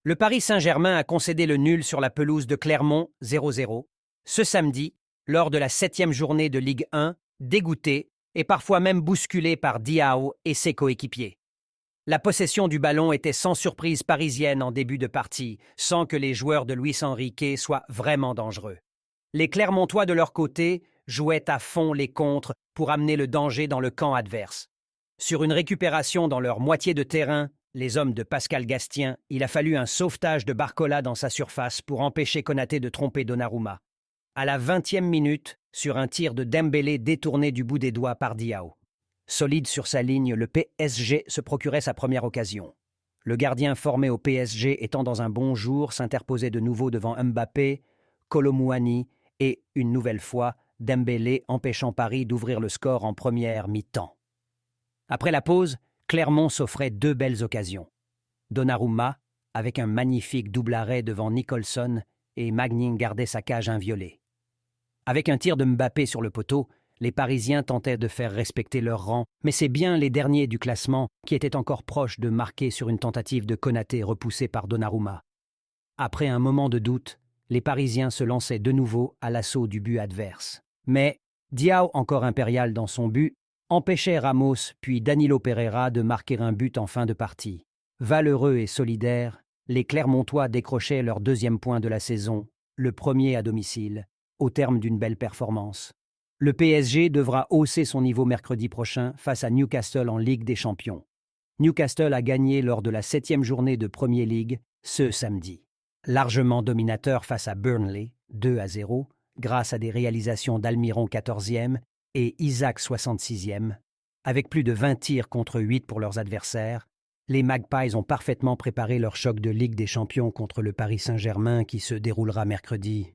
Le Paris Saint-Germain a concédé le nul sur la pelouse de Clermont 0-0 ce samedi, lors de la 7e journée de Ligue 1, dégoûté et parfois même bousculé par Diao et ses coéquipiers. La possession du ballon était sans surprise parisienne en début de partie, sans que les joueurs de Luis Enrique soient vraiment dangereux. Les Clermontois, de leur côté, jouaient à fond les contres pour amener le danger dans le camp adverse. Sur une récupération dans leur moitié de terrain, les hommes de Pascal Gastien, il a fallu un sauvetage de Barcola dans sa surface pour empêcher Konaté de tromper Donnarumma. À la 20e minute, sur un tir de Dembélé détourné du bout des doigts par Diao. Solide sur sa ligne, le PSG se procurait sa première occasion. Le gardien formé au PSG étant dans un bon jour s'interposait de nouveau devant Mbappé, Kolo Muani et, une nouvelle fois, Dembélé empêchant Paris d'ouvrir le score en première mi-temps. Après la pause, Clermont s'offrait deux belles occasions. Donnarumma, avec un magnifique double arrêt devant Nicholson, et Magnin gardait sa cage inviolée. Avec un tir de Mbappé sur le poteau, les Parisiens tentaient de faire respecter leur rang, mais c'est bien les derniers du classement qui étaient encore proches de marquer sur une tentative de Konaté repoussée par Donnarumma. Après un moment de doute, les Parisiens se lançaient de nouveau à l'assaut du but adverse. Mais Diao, encore impérial dans son but, empêchait Ramos puis Danilo Pereira de marquer un but en fin de partie. Valeureux et solidaires, les Clermontois décrochaient leur deuxième point de la saison, le premier à domicile, au terme d'une belle performance. Le PSG devra hausser son niveau mercredi prochain face à Newcastle en Ligue des Champions. Newcastle a gagné lors de la 7e journée de Premier League ce samedi. Largement dominateur face à Burnley, 2-0, grâce à des réalisations d'Almiron 14e et Isaac 66e. Avec plus de 20 tirs contre 8 pour leurs adversaires, les Magpies ont parfaitement préparé leur choc de Ligue des Champions contre le Paris Saint-Germain qui se déroulera mercredi.